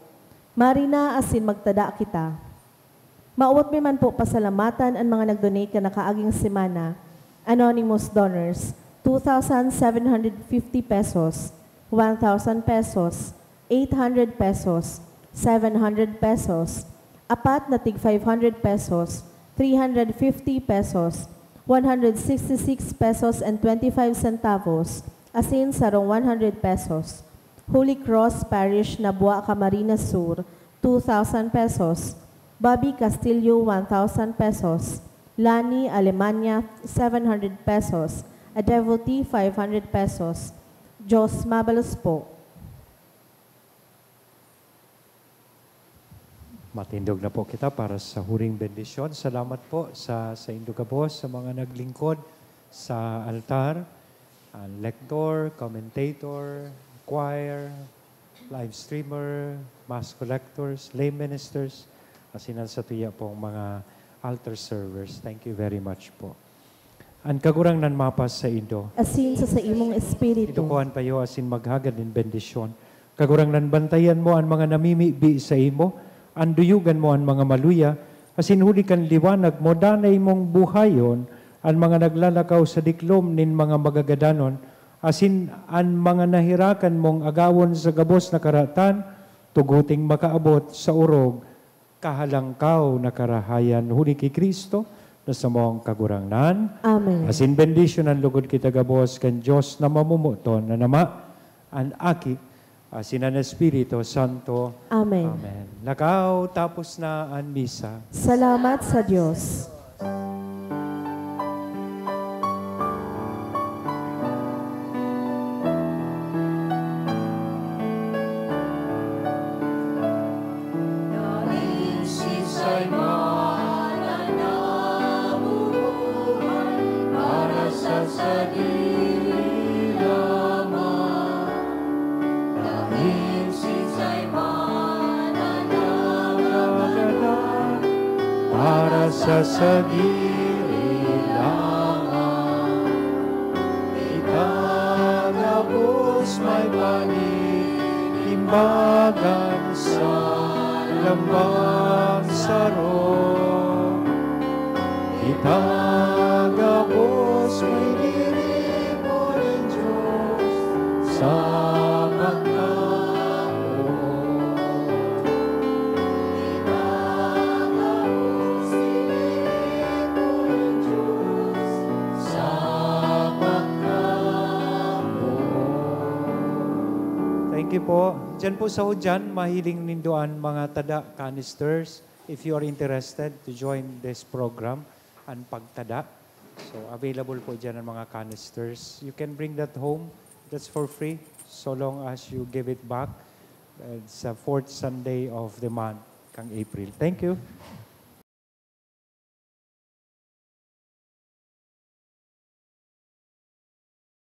Marina asin magtada kita. Maawat mi man po pasalamatan ang mga nag-donate ka nakaaging semana. Anonymous donors, 2,750 pesos, 1,000 pesos, 800 pesos, 700 pesos, apat na tig 500 pesos, 350 pesos, 166 pesos and 25 centavos, asin sarong 100 pesos. Holy Cross Parish Nabua Camarines Sur, 2,000 pesos. Bobby Castillo, 1,000 pesos. Lani Alemania, 700 pesos. A devotee, 500 pesos. Diyos mabalos po. Matindog na po kita para sa huring bendisyon. Salamat po sa Indogabos, sa mga naglingkod sa altar, lector, commentator, choir, live streamer, mass collectors, lay ministers, asinan sa tuya pong mga altar servers. Thank you very much po. Ang kagurang nan mapas sa Indo. Asin sa imong espiritu. Ito kuhan payo asin maghagad in bendisyon. Kagurang nan bantayan mo ang mga namimibi sa imo, anduyugan mo ang mga maluya, asin huli kan liwanag mo, danay mong buhayon, ang mga naglalakaw sa diklom nin mga magagadanon, asin ang mga nahirakan mong agawon sa gabos na karatan, tuguting makaabot sa urog, kahalangkaw na karahayan, huli kay Kristo, na sa mong kagurangnan. Amen. Asin bendisyon ang lugod kita gabos kan Diyos na mamumuton na nama, ang aki, asin ang Espiritu Santo. Amen. Amen. Lakaw, tapos na ang misa. Salamat sa Diyos. Para sa sadiri lamang, itatapos may panimbagan sa lambang saro. Itatapos may dirimo ng Diyos sa Thank you po. Diyan po sa Udyan, mahiling nindoan mga tada canisters if you are interested to join this program and pagtada. So available po dyan ang mga canisters. You can bring that home. That's for free so long as you give it back. It's the 4th Sunday of the month, kang April. Thank you.